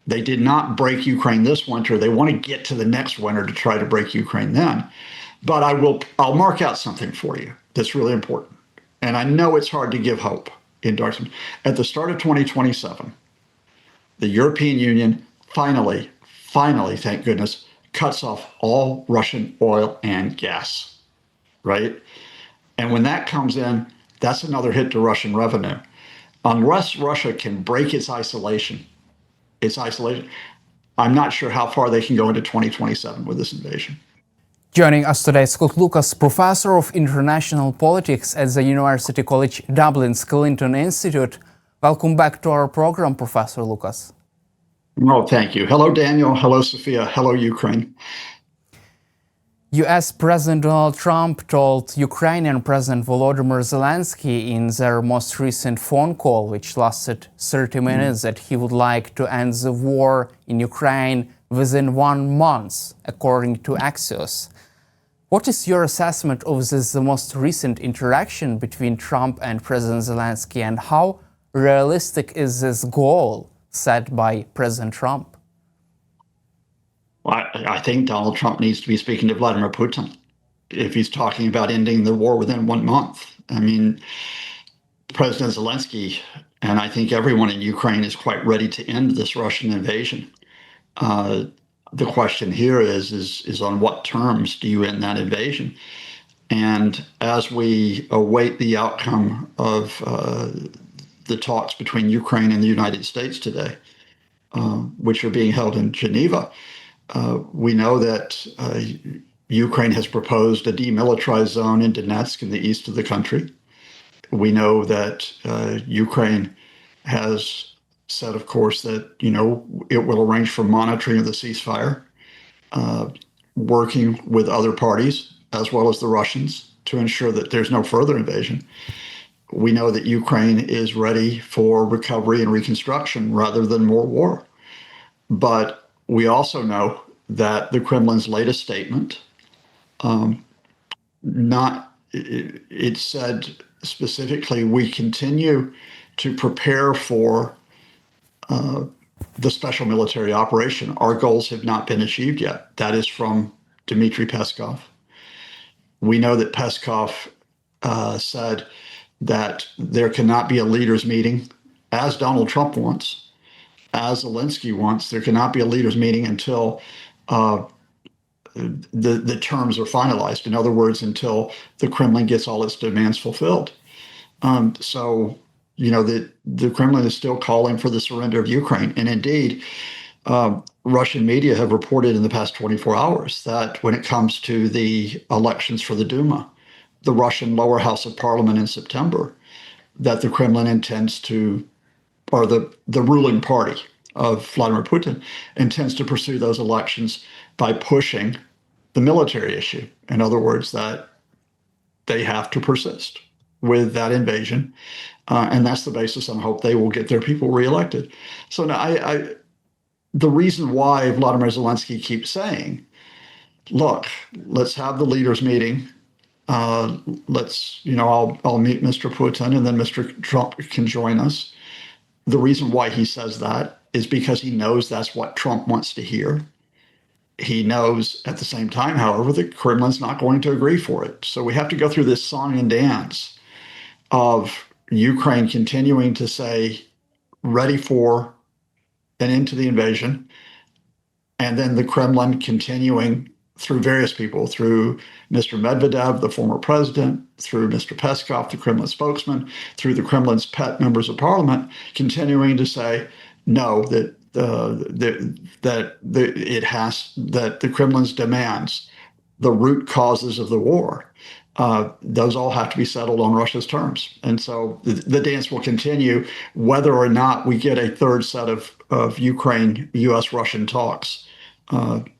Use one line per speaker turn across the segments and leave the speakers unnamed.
They did not break Ukraine this winter. They want to get to the next winter to try to break Ukraine then. But I'll mark out something for you that's really important. And I know it's hard to give hope in darkness. At the start of 2027, the European Union finally, thank goodness, cuts off all Russian oil and gas, right? And when that comes in, that's another hit to Russian revenue. Unless Russia can break its isolation, I'm not sure how far they can go into 2027 with this invasion.
Joining us today, Scott Lucas, Professor of International Politics at the University College Dublin's Clinton Institute. Welcome back to our program, Professor Lucas.
Oh, thank you. Hello, Daniel. Hello, Sofia. Hello, Ukraine.
US President Donald Trump told Ukrainian President Volodymyr Zelensky in their most recent phone call, which lasted 30 minutes, that he would like to end the war in Ukraine within 1 month, according to Axios. What is your assessment of this, the most recent interaction between Trump and President Zelensky, and how realistic is this goal set by President Trump?
Well, I think Donald Trump needs to be speaking to Vladimir Putin if he's talking about ending the war within 1 month. I mean, President Zelensky, and I think everyone in Ukraine is quite ready to end this Russian invasion. The question here is on what terms do you end that invasion? And as we await the outcome of the talks between Ukraine and the United States today, which are being held in Geneva, we know that Ukraine has proposed a demilitarized zone in Donetsk in the east of the country. We know that Ukraine has said, of course, that, it will arrange for monitoring of the ceasefire, working with other parties, as well as the Russians, to ensure that there's no further invasion. We know that Ukraine is ready for recovery and reconstruction rather than more war. But we also know that the Kremlin's latest statement, it said specifically, we continue to prepare for the special military operation. Our goals have not been achieved yet. That is from Dmitry Peskov. We know that Peskov said that there cannot be a leaders' meeting, as Donald Trump wants, as Zelensky wants. There cannot be a leaders' meeting until the terms are finalized. In other words, until the Kremlin gets all its demands fulfilled. So, the Kremlin is still calling for the surrender of Ukraine. And indeed, Russian media have reported in the past 24 hours that when it comes to the elections for the Duma, the Russian lower house of parliament in September, that the Kremlin intends to, or the ruling party of Vladimir Putin intends to pursue those elections by pushing the military issue. In other words, that they have to persist with that invasion. And that's the basis on hope they will get their people reelected. So now the reason why Vladimir Zelensky keeps saying, look, let's have the leaders meeting. I'll meet Mr. Putin and then Mr. Trump can join us. The reason why he says that is because he knows that's what Trump wants to hear. He knows at the same time, however, the Kremlin's not going to agree for it. So we have to go through this song and dance of Ukraine continuing to say, ready for an end to the invasion, and then the Kremlin continuing through various people, through Mr. Medvedev, the former president, through Mr. Peskov, the Kremlin spokesman, through the Kremlin's pet members of parliament, continuing to say, no, that the Kremlin's demands, the root causes of the war, those all have to be settled on Russia's terms. And so the dance will continue whether or not we get a third set of Ukraine, U.S.-Russian talks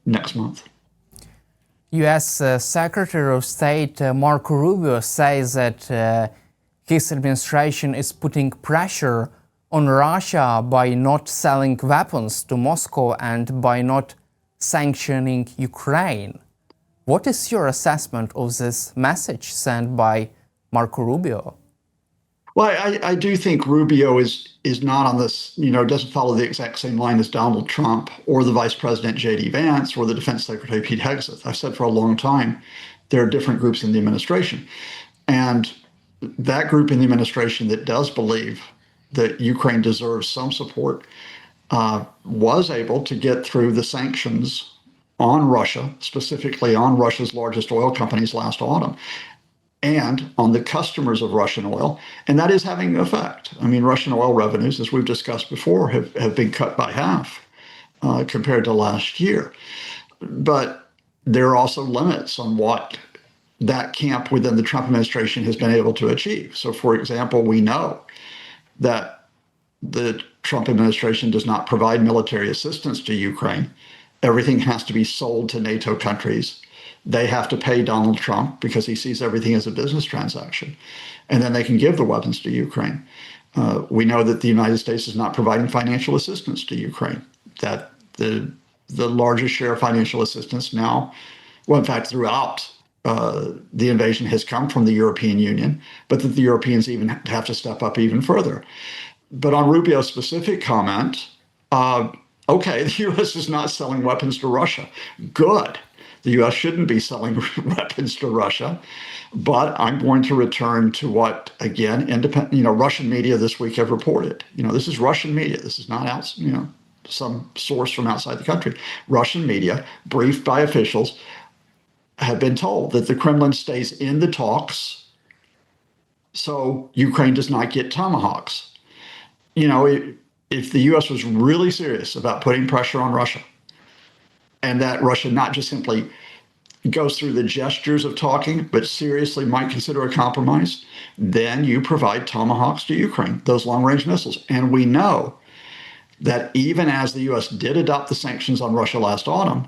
next month.
U.S. Secretary of State Marco Rubio says that his administration is putting pressure on Russia by not selling weapons to Moscow and by not sanctioning Ukraine. What is your assessment of this message sent by Marco Rubio?
Well, I do think Rubio is not on this, doesn't follow the exact same line as Donald Trump or the Vice President J.D. Vance or the Defense Secretary Pete Hegseth. I've said for a long time there are different groups in the administration, and that group in the administration that does believe that Ukraine deserves some support was able to get through the sanctions on Russia, specifically on Russia's largest oil companies last autumn, and on the customers of Russian oil. And that is having an effect. I mean, Russian oil revenues, as we've discussed before, have been cut by half compared to last year. But there are also limits on what that camp within the Trump administration has been able to achieve. So, for example, we know that the Trump administration does not provide military assistance to Ukraine. Everything has to be sold to NATO countries. They have to pay Donald Trump because he sees everything as a business transaction. And then they can give the weapons to Ukraine. We know that the United States is not providing financial assistance to Ukraine, that the largest share of financial assistance now, well, in fact, throughout the invasion has come from the European Union, but that the Europeans even have to step up even further. But on Rubio's specific comment, okay, the U.S. is not selling weapons to Russia. Good. The U.S. shouldn't be selling weapons to Russia, but I'm going to return to what, again, Russian media this week have reported. This is Russian media. This is not some source from outside the country. Russian media, briefed by officials, have been told that the Kremlin stays in the talks so Ukraine does not get tomahawks. If the U.S. was really serious about putting pressure on Russia, and that Russia not just simply goes through the gestures of talking, but seriously might consider a compromise, then you provide tomahawks to Ukraine, those long-range missiles. And we know that even as the U.S. did adopt the sanctions on Russia last autumn,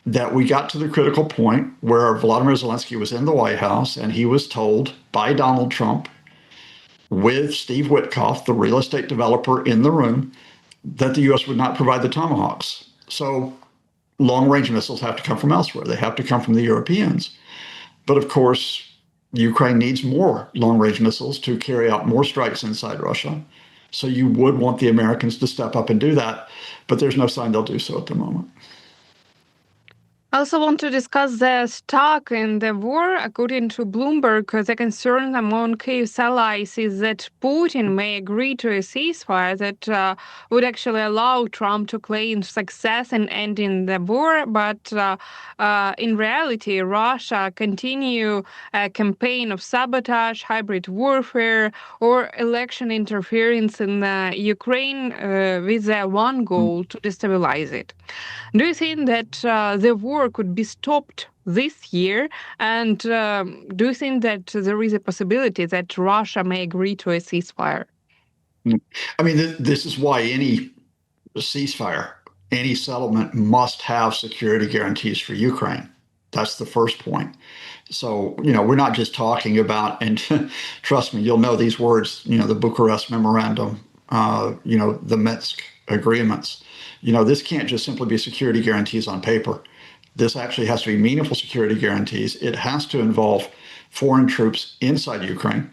that we got to the critical point where Volodymyr Zelensky was in the White House and he was told by Donald Trump, with Steve Witkoff, the real estate developer, in the room, that the U.S. would not provide the tomahawks. So long-range missiles have to come from elsewhere. They have to come from the Europeans. But of course, Ukraine needs more long-range missiles to carry out more strikes inside Russia. So you would want the Americans to step up and do that, but there's no sign they'll do so at the moment.
I also want to discuss the stock in the war. According to Bloomberg, the concern among Kyiv's allies is that Putin may agree to a ceasefire that would actually allow Trump to claim success in ending the war. But in reality, Russia continue a campaign of sabotage, hybrid warfare, or election interference in Ukraine with one goal to destabilize it. Do you think that the war could be stopped this year? And do you think that there is a possibility that Russia may agree to a ceasefire?
I mean, this is why any ceasefire, any settlement must have security guarantees for Ukraine. That's the first point. So, we're not just talking about, and trust me, you'll know these words, the Bucharest Memorandum, the Minsk agreements. This can't just simply be security guarantees on paper. This actually has to be meaningful security guarantees. It has to involve foreign troops inside Ukraine.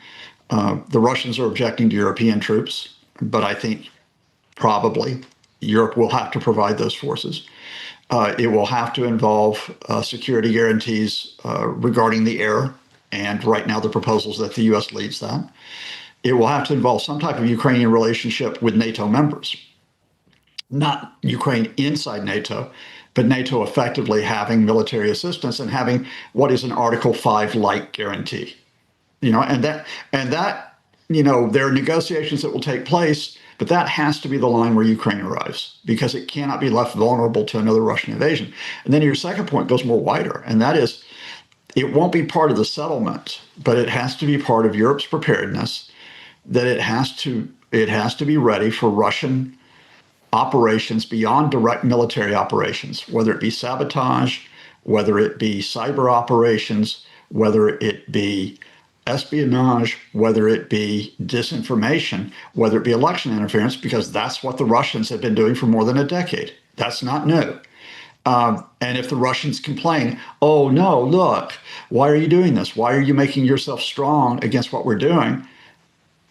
The Russians are objecting to European troops, but I think probably Europe will have to provide those forces. It will have to involve security guarantees regarding the air, and right now the proposals that the U.S. leads that. It will have to involve some type of Ukrainian relationship with NATO members. Not Ukraine inside NATO, but NATO effectively having military assistance and having what is an Article 5 like guarantee. And that there are negotiations that will take place, but that has to be the line where Ukraine arrives, because it cannot be left vulnerable to another Russian invasion. And then your second point goes more wider, and that is it won't be part of the settlement, but it has to be part of Europe's preparedness, that it has to be ready for Russian operations beyond direct military operations, whether it be sabotage, whether it be cyber operations, whether it be espionage, whether it be disinformation, whether it be election interference, because that's what the Russians have been doing for more than a decade. That's not new. And if the Russians complain, oh, no, look, why are you doing this? Why are you making yourself strong against what we're doing?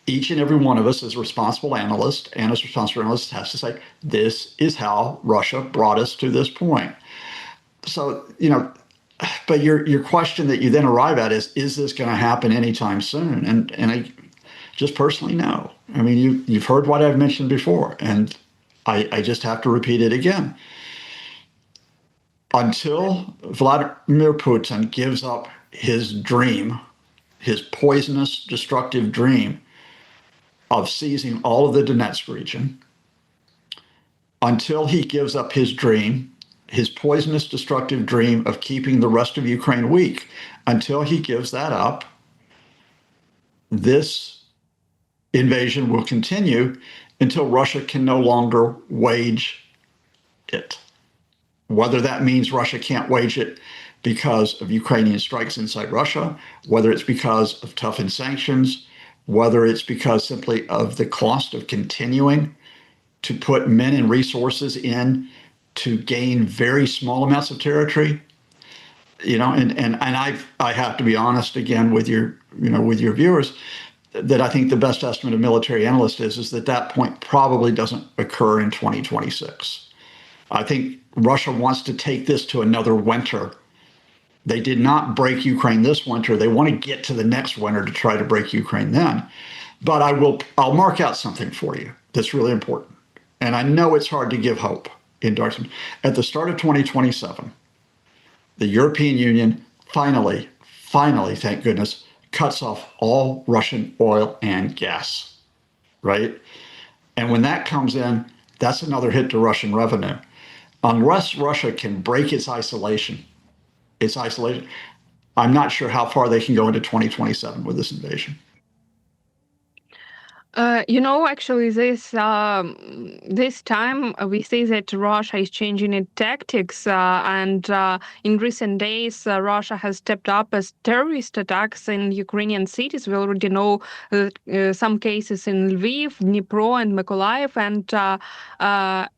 each and every one of us as responsible analysts and as responsible analysts has to say, this is how Russia brought us to this point. So, but your question that you then arrive at is this going to happen anytime soon? And I just personally, no. I mean, you've heard what I've mentioned before, and I just have to repeat it again. Until Vladimir Putin gives up his dream, his poisonous, destructive dream of seizing all of the Donetsk region, until he gives up his dream, his poisonous, destructive dream of keeping the rest of Ukraine weak, until he gives that up, this invasion will continue until Russia can no longer wage it. Whether that means Russia can't wage it because of Ukrainian strikes inside Russia, whether it's because of toughened sanctions, whether it's because simply of the cost of continuing to put men and resources in to gain very small amounts of territory, and I have to be honest again with your viewers, that I think the best estimate of military analysts is that point probably doesn't occur in 2026. I think Russia wants to take this to another winter. They did not break Ukraine this winter. They want to get to the next winter to try to break Ukraine then. But I'll mark out something for you that's really important. And I know it's hard to give hope in darkness. At the start of 2027, the European Union finally, thank goodness, cuts off all Russian oil and gas, right? And when that comes in, that's another hit to Russian revenue. Unless Russia can break its isolation, I'm not sure how far they can go into 2027 with this invasion.
Actually, this time we see that Russia is changing its tactics, and in recent days, Russia has stepped up as terrorist attacks in Ukrainian cities. We already know some cases in Lviv, Dnipro, and Mykolaiv, and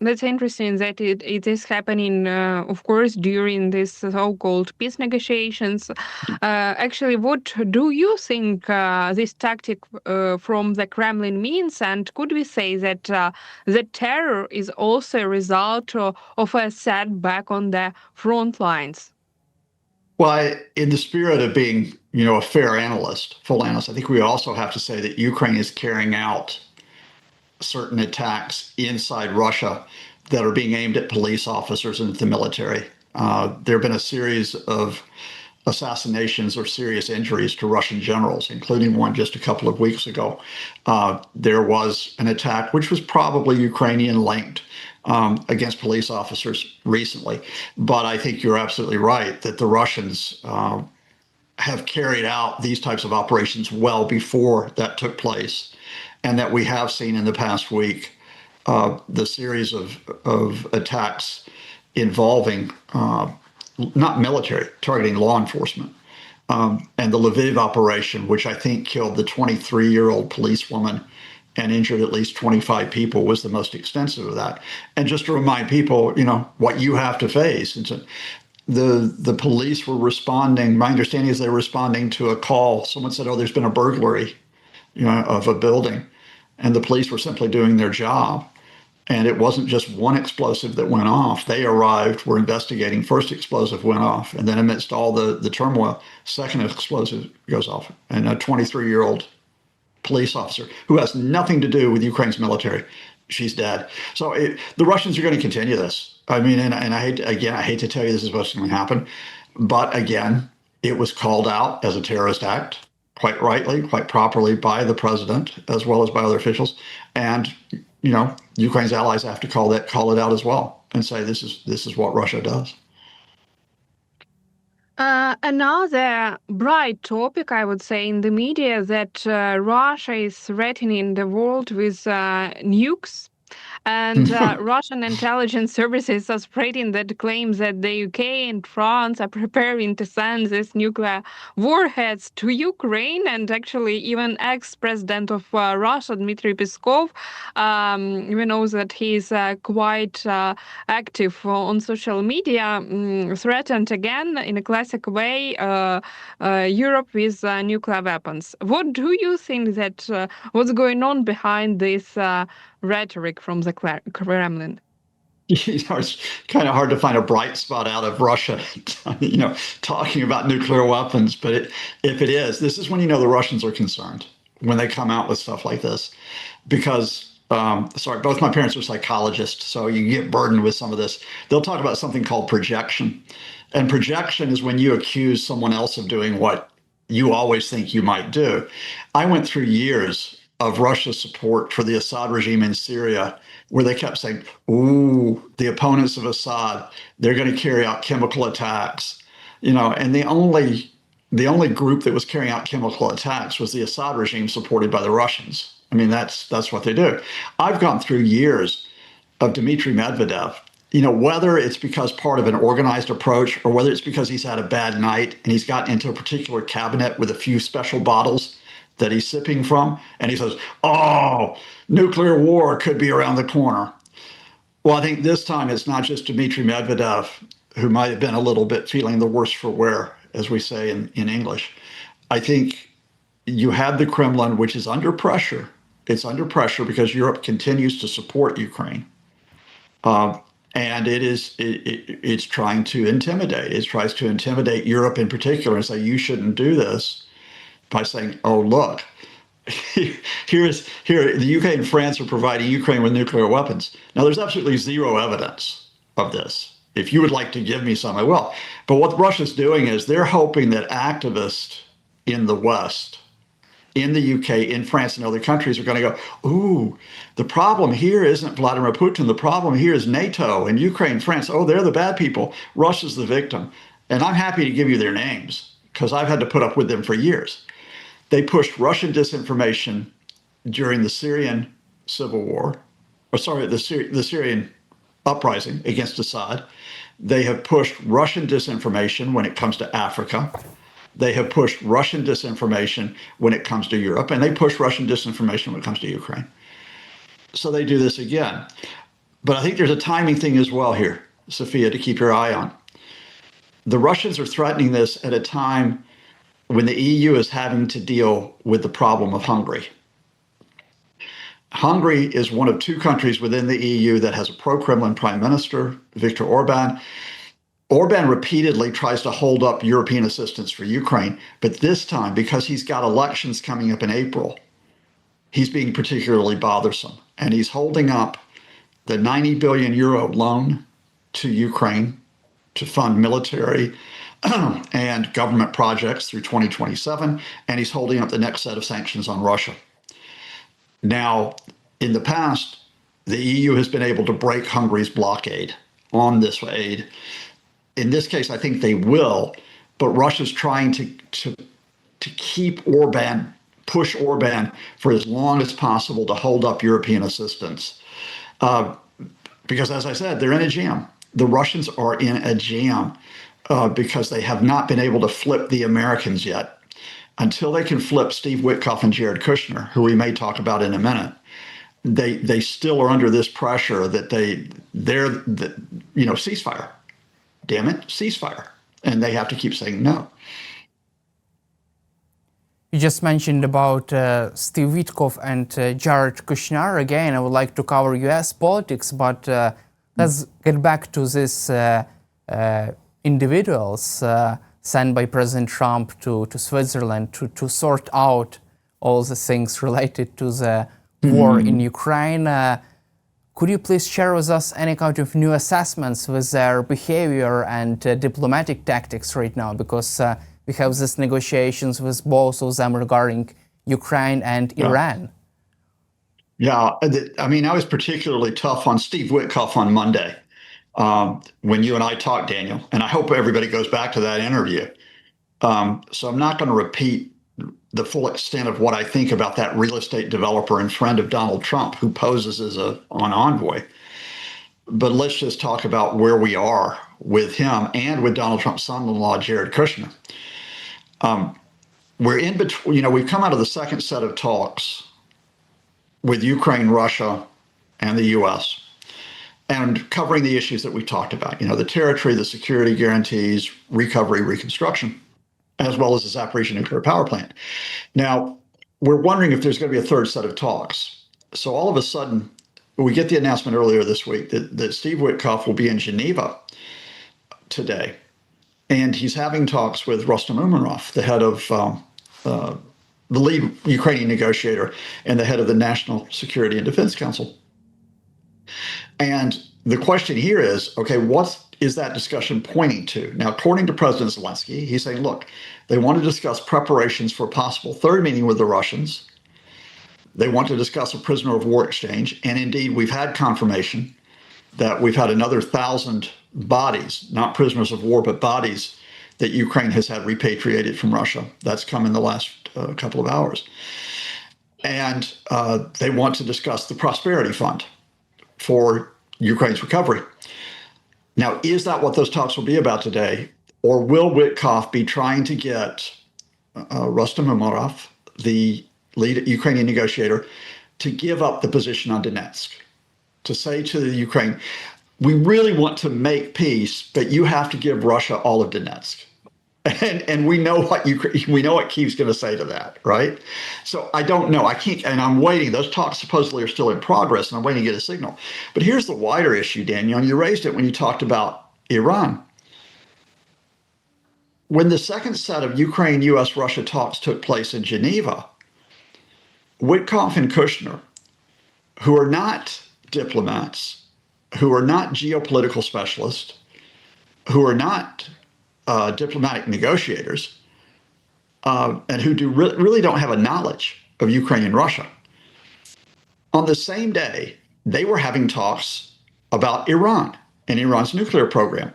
that's interesting that it is happening, of course, during these so-called peace negotiations. Actually, what do you think this tactic from the Kremlin means? And could we say that the terror is also a result of a setback on the front lines?
Well, in the spirit of being, a fair analyst, full analyst, I think we also have to say that Ukraine is carrying out certain attacks inside Russia that are being aimed at police officers and the military. There have been a series of assassinations or serious injuries to Russian generals, including one just a couple of weeks ago. There was an attack, which was probably Ukrainian linked, against police officers recently. But I think you're absolutely right that the Russians have carried out these types of operations well before that took place. And that we have seen in the past week the series of attacks involving not military, targeting law enforcement. And the Lviv operation, which I think killed the 23-year-old policewoman and injured at least 25 people, was the most extensive of that. And just to remind people, what you have to face. The police were responding, my understanding is they were responding to a call. Someone said, there's been a burglary, of a building. And the police were simply doing their job. And it wasn't just one explosive that went off. They arrived, were investigating. First explosive went off. And then amidst all the turmoil, second explosive goes off. And a 23-year-old police officer who has nothing to do with Ukraine's military, she's dead. So the Russians are going to continue this. I mean, and I hate to tell you this is what's going to happen. But again, it was called out as a terrorist act. Quite rightly, quite properly by the president, as well as by other officials. And, Ukraine's allies have to call it out as well and say this is what Russia does.
Another bright topic, I would say, in the media that Russia is threatening the world with nukes. And Russian intelligence services are spreading that claims that the UK and France are preparing to send these nuclear warheads to Ukraine. And actually, even ex-president of Russia, Dmitry Peskov, we know that he's quite active on social media, threatened again in a classic way Europe with nuclear weapons. What do you think that what's going on behind this rhetoric from the Kremlin?
It's kind of hard to find a bright spot out of Russia, talking about nuclear weapons. But if it is, this is when the Russians are concerned when they come out with stuff like this, because both my parents are psychologists, so you get burdened with some of this. They'll talk about something called projection, and projection is when you accuse someone else of doing what you always think you might do. I went through years of Russia's support for the Assad regime in Syria, where they kept saying, ooh, the opponents of Assad, they're going to carry out chemical attacks, and the only group that was carrying out chemical attacks was the Assad regime supported by the Russians. I mean, that's what they do. I've gone through years of Dmitry Medvedev, whether it's because part of an organized approach or whether it's because he's had a bad night and he's gotten into a particular cabinet with a few special bottles that he's sipping from, and he says, oh, nuclear war could be around the corner. Well, I think this time it's not just Dmitry Medvedev who might have been a little bit feeling the worse for wear, as we say in English. I think you have the Kremlin, which is under pressure. It's under pressure because Europe continues to support Ukraine. And it's trying to intimidate. It tries to intimidate Europe in particular and say, you shouldn't do this, by saying, oh, look, here, the UK and France are providing Ukraine with nuclear weapons. Now, there's absolutely zero evidence of this. If you would like to give me some, I will. But what Russia's doing is they're hoping that activists in the West, in the UK, in France, and other countries are going to go, ooh, the problem here isn't Vladimir Putin. The problem here is NATO and Ukraine, France. Oh, they're the bad people. Russia's the victim. And I'm happy to give you their names because I've had to put up with them for years. They pushed Russian disinformation during the Syrian civil war, the Syrian uprising against Assad. They have pushed Russian disinformation when it comes to Africa. They have pushed Russian disinformation when it comes to Europe, and they push Russian disinformation when it comes to Ukraine. So they do this again. But I think there's a timing thing as well here, Sofia, to keep your eye on. The Russians are threatening this at a time when the EU is having to deal with the problem of Hungary. Hungary is one of two countries within the EU that has a pro-Kremlin prime minister, Viktor Orban. Orban repeatedly tries to hold up European assistance for Ukraine, but this time, because he's got elections coming up in April, he's being particularly bothersome. And he's holding up the 90 billion euro loan to Ukraine to fund military and government projects through 2027, and he's holding up the next set of sanctions on Russia. Now, in the past, the EU has been able to break Hungary's blockade on this aid. In this case, I think they will, but Russia's trying to keep Orban, push Orban for as long as possible to hold up European assistance. Because, as I said, they're in a jam. The Russians are in a jam. Because they have not been able to flip the Americans yet. Until they can flip Steve Witkoff and Jared Kushner, who we may talk about in a minute, they still are under this pressure that they're ceasefire. Damn it, ceasefire. And they have to keep saying no.
You just mentioned about Steve Witkoff and Jared Kushner. Again, I would like to cover US politics, but let's get back to this individuals sent by President Trump to Switzerland to sort out all the things related to the war in Ukraine. Could you please share with us any kind of new assessments with their behavior and diplomatic tactics right now? Because we have these negotiations with both of them regarding Ukraine and Iran.
Yeah, I mean, I was particularly tough on Steve Witkoff on Monday. When you and I talked, Daniel, and I hope everybody goes back to that interview. So I'm not going to repeat the full extent of what I think about that real estate developer and friend of Donald Trump who poses as an envoy. But let's just talk about where we are with him and with Donald Trump's son-in-law, Jared Kushner. We're in between, we've come out of the second set of talks with Ukraine, Russia, and the U.S., and covering the issues that we talked about, the territory, the security guarantees, recovery, reconstruction, as well as the Zaporizhzhia nuclear power plant. Now, we're wondering if there's going to be a third set of talks. So all of a sudden, we get the announcement earlier this week that Steve Witkoff will be in Geneva today, and he's having talks with Rustem Umerov, the head of the lead Ukrainian negotiator and the head of the National Security and Defense Council. And the question here is, okay, what is that discussion pointing to? Now, according to President Zelensky, he's saying, look, they want to discuss preparations for a possible third meeting with the Russians. They want to discuss a prisoner of war exchange. And indeed, we've had confirmation that we've had another 1,000 bodies, not prisoners of war, but bodies that Ukraine has had repatriated from Russia. That's come in the last couple of hours. And they want to discuss the Prosperity Fund for Ukraine's recovery. Now, is that what those talks will be about today? Or will Witkoff be trying to get Rustem Umerov, the lead Ukrainian negotiator, to give up the position on Donetsk, to say to the Ukraine, we really want to make peace, but you have to give Russia all of Donetsk. And we know what Kyiv's going to say to that, right? So I don't know. I can't, and I'm waiting. Those talks supposedly are still in progress, and I'm waiting to get a signal. But here's the wider issue, Daniel, and you raised it when you talked about Iran. When the second set of Ukraine, U.S., Russia talks took place in Geneva, Witkoff and Kushner, who are not diplomats, who are not geopolitical specialists, who are not diplomatic negotiators, and who really don't have a knowledge of Ukraine and Russia. On the same day, they were having talks about Iran and Iran's nuclear program.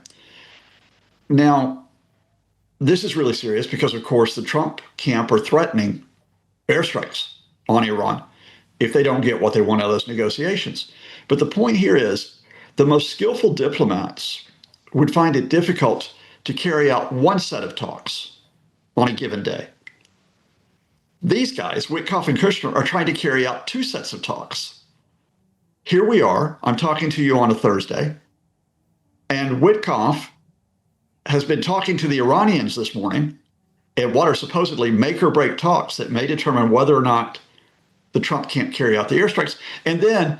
Now, this is really serious because, of course, the Trump camp are threatening airstrikes on Iran if they don't get what they want out of those negotiations. But the point here is the most skillful diplomats would find it difficult to carry out one set of talks on a given day. These guys, Witkoff and Kushner, are trying to carry out two sets of talks. Here we are, I'm talking to you on a Thursday, and Witkoff has been talking to the Iranians this morning at what are supposedly make or break talks that may determine whether or not the Trump can't carry out the airstrikes. And then,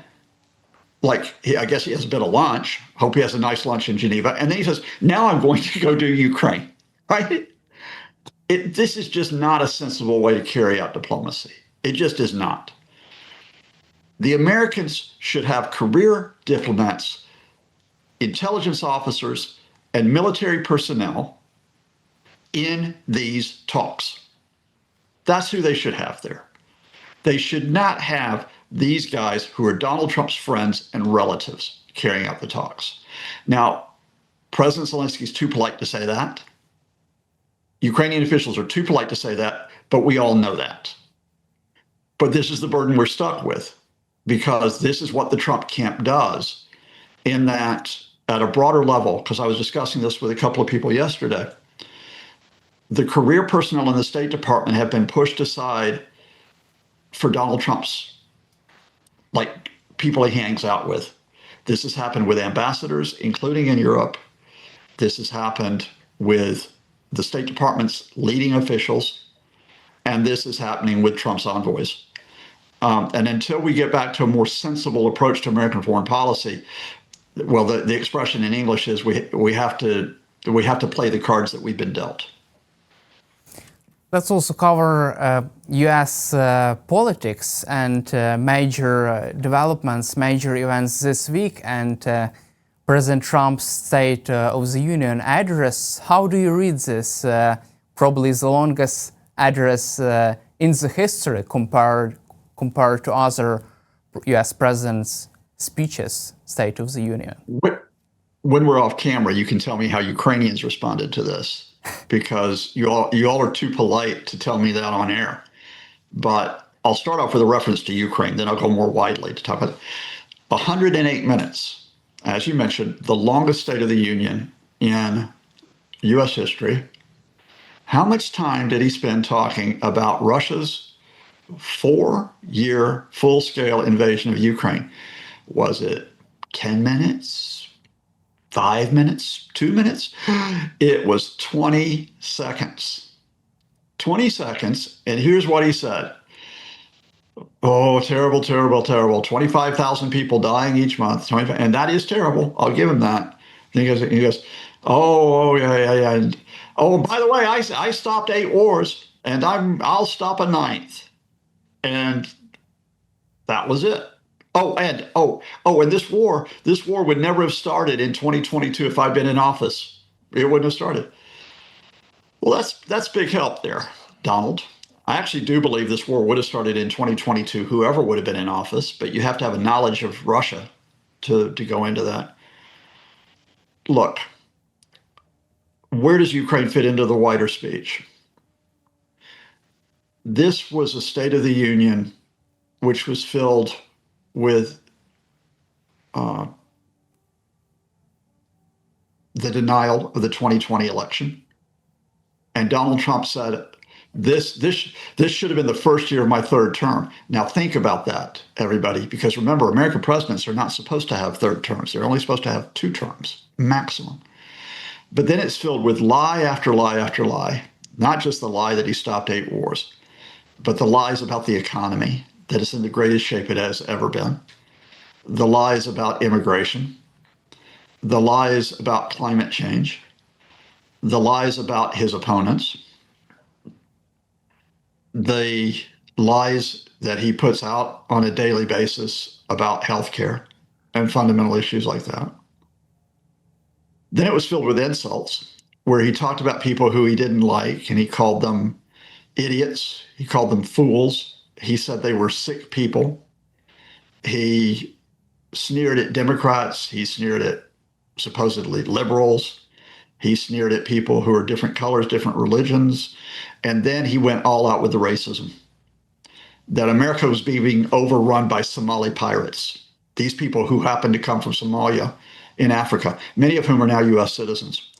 I guess he has a bit of lunch. Hope he has a nice lunch in Geneva. And then he says, now I'm going to go do Ukraine, right? This is just not a sensible way to carry out diplomacy. It just is not. The Americans should have career diplomats, intelligence officers, and military personnel in these talks. That's who they should have there. They should not have these guys who are Donald Trump's friends and relatives carrying out the talks. Now, President Zelensky is too polite to say that. Ukrainian officials are too polite to say that, but we all know that. But this is the burden we're stuck with, because this is what the Trump camp does, in that at a broader level, because I was discussing this with a couple of people yesterday, the career personnel in the State Department have been pushed aside for Donald Trump's, people he hangs out with. This has happened with ambassadors, including in Europe. This has happened with the State Department's leading officials, and this is happening with Trump's envoys. And until we get back to a more sensible approach to American foreign policy, well, the expression in English is we have to play the cards that we've been dealt.
Let's also cover U.S. politics and major developments, major events this week, and President Trump's State of the Union address. How do you read this? Probably the longest address in the history compared to other U.S. presidents' speeches, State of the Union.
When we're off camera, you can tell me how Ukrainians responded to this, because you all are too polite to tell me that on air. but I'll start off with a reference to Ukraine, then I'll go more widely to talk about it. 108 minutes, as you mentioned, the longest State of the Union in U.S. history. How much time did he spend talking about Russia's 4-year full-scale invasion of Ukraine? Was it 10 minutes, 5 minutes, 2 minutes? It was 20 seconds. 20 seconds, and here's what he said. Oh, terrible, terrible, terrible. 25,000 people dying each month. And that is terrible. I'll give him that. He goes, oh, yeah. And, oh, by the way, I stopped 8 wars, and I'll stop a 9th. And that was it. And this war would never have started in 2022 if I'd been in office. It wouldn't have started. Well, that's big help there, Donald. I actually do believe this war would have started in 2022, whoever would have been in office, but you have to have a knowledge of Russia to go into that. Look, where does Ukraine fit into the wider speech? This was a State of the Union which was filled with the denial of the 2020 election. And Donald Trump said, this should have been the first year of my 3rd term. Now think about that, everybody, because remember, American presidents are not supposed to have 3rd terms. They're only supposed to have 2 terms, maximum. But then it's filled with lie after lie after lie, not just the lie that he stopped 8 wars, but the lies about the economy, that it's in the greatest shape it has ever been, the lies about immigration, the lies about climate change, the lies about his opponents, the lies that he puts out on a daily basis about healthcare and fundamental issues like that. Then it was filled with insults, where he talked about people who he didn't like, and he called them idiots. He called them fools. He said they were sick people. He sneered at Democrats. He sneered at supposedly liberals. He sneered at people who are different colors, different religions. And then he went all out with the racism. That America was being overrun by Somali pirates. These people who happened to come from Somalia in Africa, many of whom are now U.S. citizens.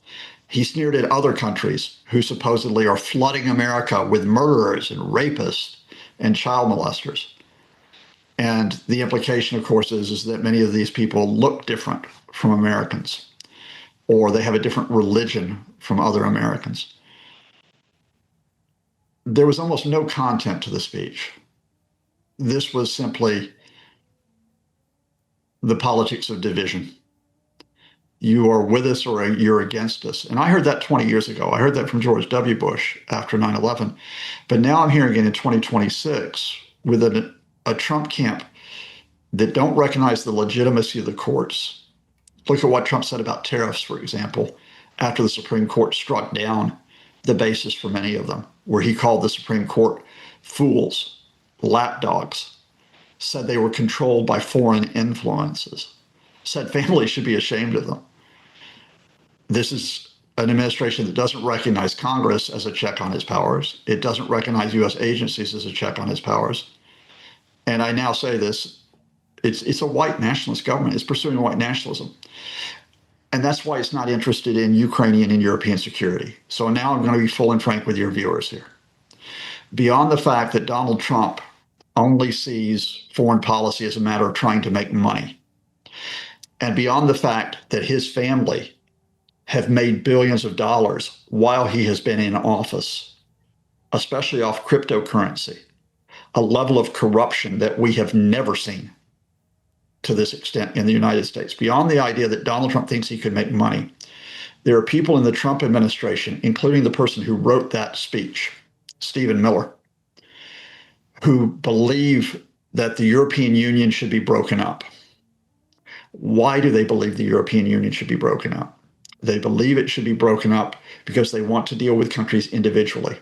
He sneered at other countries who supposedly are flooding America with murderers and rapists and child molesters. And the implication, of course, is that many of these people look different from Americans, or they have a different religion from other Americans. There was almost no content to the speech. This was simply the politics of division. You are with us or you're against us. And I heard that 20 years ago. I heard that from George W. Bush after 9/11. But now I'm hearing it in 2026 with a Trump camp that don't recognize the legitimacy of the courts. Look at what Trump said about tariffs, for example, after the Supreme Court struck down the basis for many of them, where he called the Supreme Court fools, lapdogs, said they were controlled by foreign influences, said families should be ashamed of them. This is an administration that doesn't recognize Congress as a check on his powers. It doesn't recognize U.S. agencies as a check on his powers. And I now say this, it's a white nationalist government. It's pursuing white nationalism. And that's why it's not interested in Ukrainian and European security. So now I'm going to be full and frank with your viewers here. Beyond the fact that Donald Trump only sees foreign policy as a matter of trying to make money, and beyond the fact that his family have made billions of dollars while he has been in office, especially off cryptocurrency, a level of corruption that we have never seen to this extent in the United States. Beyond the idea that Donald Trump thinks he could make money, there are people in the Trump administration, including the person who wrote that speech, Stephen Miller, who believe that the European Union should be broken up. Why do they believe the European Union should be broken up? They believe it should be broken up because they want to deal with countries individually.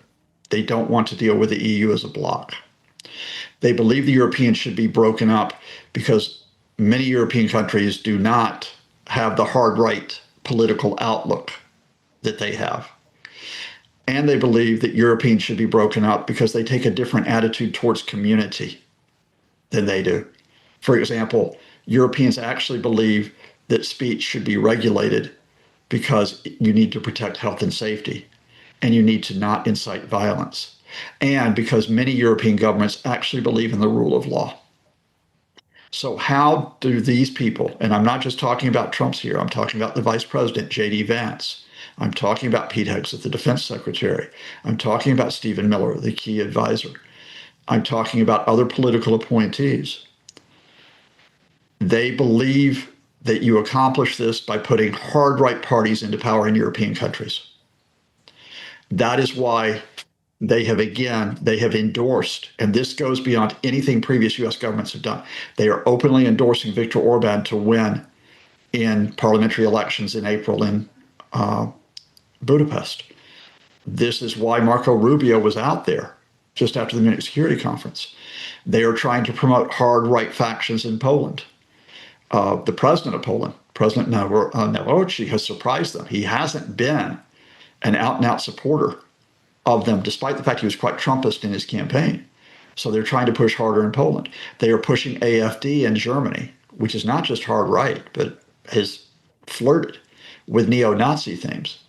They don't want to deal with the EU as a bloc. They believe the Europeans should be broken up because many European countries do not have the hard right political outlook that they have. and they believe that Europeans should be broken up because they take a different attitude towards community than they do. For example, Europeans actually believe that speech should be regulated because you need to protect health and safety, and you need to not incite violence, and because many European governments actually believe in the rule of law. So how do these people, and I'm not just talking about Trump's here, I'm talking about the Vice President, J.D. Vance, I'm talking about Pete Hegseth, the Defense Secretary, I'm talking about Stephen Miller, the key advisor, I'm talking about other political appointees. They believe that you accomplish this by putting hard right parties into power in European countries. That is why they have endorsed, and this goes beyond anything previous US governments have done. They are openly endorsing Viktor Orban to win in parliamentary elections in April in Budapest. This is why Marco Rubio was out there just after the Munich Security Conference. They are trying to promote hard right factions in Poland. The president of Poland, President Nazarenko, has surprised them. He hasn't been an out-and-out supporter of them, despite the fact he was quite Trumpist in his campaign. So they're trying to push harder in Poland. They are pushing AfD in Germany, which is not just hard right, but has flirted with neo-Nazi themes.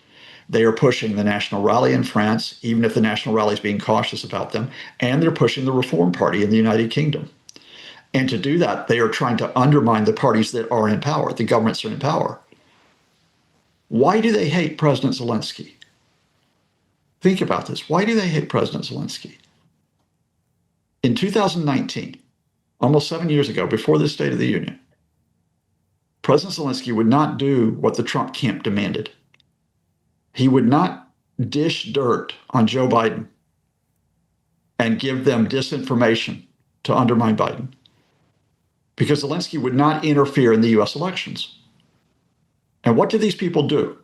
They are pushing the National Rally in France, even if the National Rally is being cautious about them, and they're pushing the Reform Party in the United Kingdom. And to do that, they are trying to undermine the parties that are in power, the governments that are in power. Why do they hate President Zelensky? Think about this. Why do they hate President Zelensky? In 2019, almost 7 years ago, before the State of the Union, President Zelensky would not do what the Trump camp demanded. He would not dish dirt on Joe Biden and give them disinformation to undermine Biden, because Zelensky would not interfere in the US elections. And what did these people do?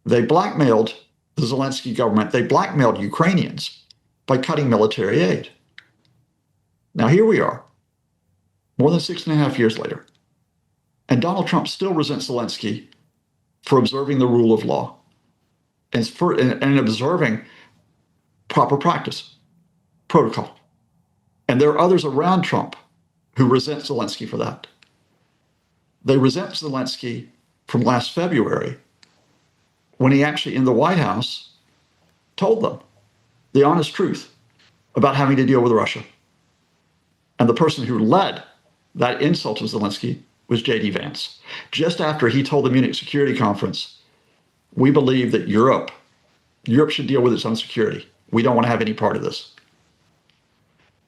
They blackmailed the Zelensky government. They blackmailed Ukrainians by cutting military aid. Now here we are, more than 6.5 years later, and Donald Trump still resents Zelensky for observing the rule of law and observing proper practice, protocol. And there are others around Trump who resent Zelensky for that. They resent Zelensky from last February, when he actually, in the White House, told them the honest truth about having to deal with Russia. And the person who led that insult to Zelensky was J.D. Vance. Just after he told the Munich Security Conference, we believe that Europe should deal with its own security. We don't want to have any part of this.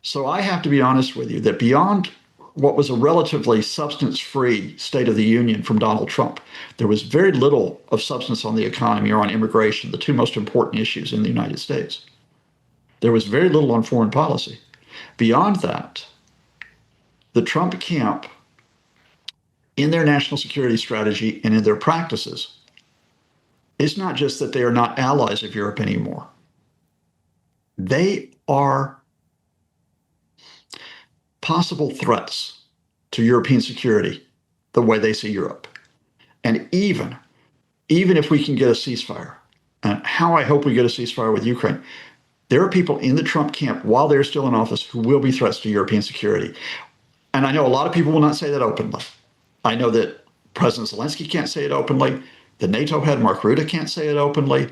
So I have to be honest with you that beyond what was a relatively substance-free State of the Union from Donald Trump, there was very little of substance on the economy or on immigration, the two most important issues in the United States. There was very little on foreign policy. Beyond that, the Trump camp, in their national security strategy and in their practices, it's not just that they are not allies of Europe anymore. They are possible threats to European security the way they see Europe. And even if we can get a ceasefire, and how I hope we get a ceasefire with Ukraine, there are people in the Trump camp while they're still in office who will be threats to European security. And I know a lot of people will not say that openly. I know that President Zelensky can't say it openly. The NATO head, Mark Rutte, can't say it openly.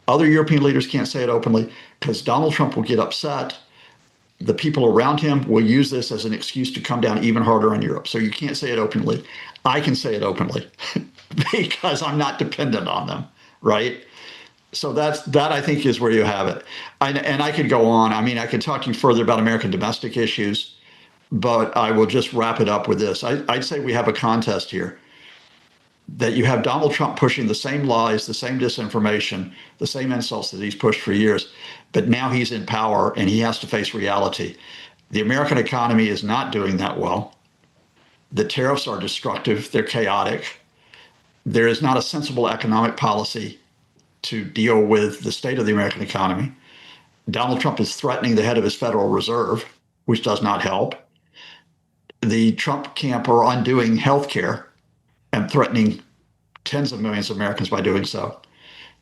Other European leaders can't say it openly because Donald Trump will get upset. The people around him will use this as an excuse to come down even harder on Europe. So you can't say it openly. I can say it openly because I'm not dependent on them, right? So that I think is where you have it. And I could go on. I mean, I could talk to you further about American domestic issues, but I will just wrap it up with this. I'd say we have a contest here, that you have Donald Trump pushing the same lies, the same disinformation, the same insults that he's pushed for years, but now he's in power and he has to face reality. The American economy is not doing that well. The tariffs are destructive, they're chaotic. There is not a sensible economic policy to deal with the state of the American economy. Donald Trump is threatening the head of his Federal Reserve, which does not help. The Trump camp are undoing health care and threatening tens of millions of Americans by doing so.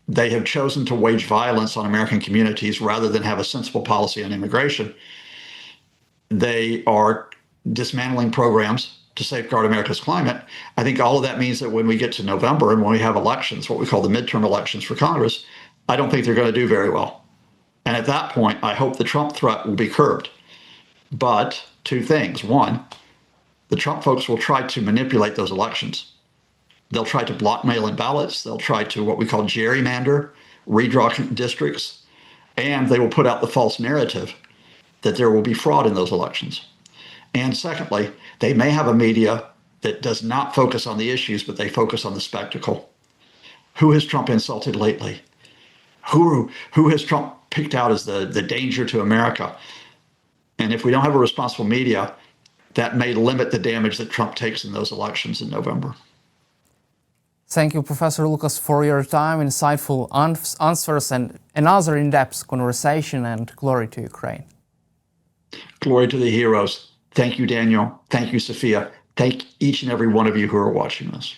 they have chosen to wage violence on American communities rather than have a sensible policy on immigration. They are dismantling programs to safeguard America's climate. I think all of that means that when we get to November and when we have elections, what we call the midterm elections for Congress, I don't think they're going to do very well. And at that point, I hope the Trump threat will be curbed. But two things. One, the Trump folks will try to manipulate those elections. They'll try to block mail-in ballots. They'll try to what we call gerrymander, redraw districts, and they will put out the false narrative that there will be fraud in those elections. And secondly, they may have a media that does not focus on the issues, but they focus on the spectacle. Who has Trump insulted lately? Who has Trump picked out as the danger to America? And if we don't have a responsible media, that may limit the damage that Trump takes in those elections in November.
Thank you, Professor Lucas, for your time, insightful answers, and another in-depth conversation, and glory to Ukraine.
Glory to the heroes. Thank you, Daniel. Thank you, Sofia. Thank each and every one of you who are watching this.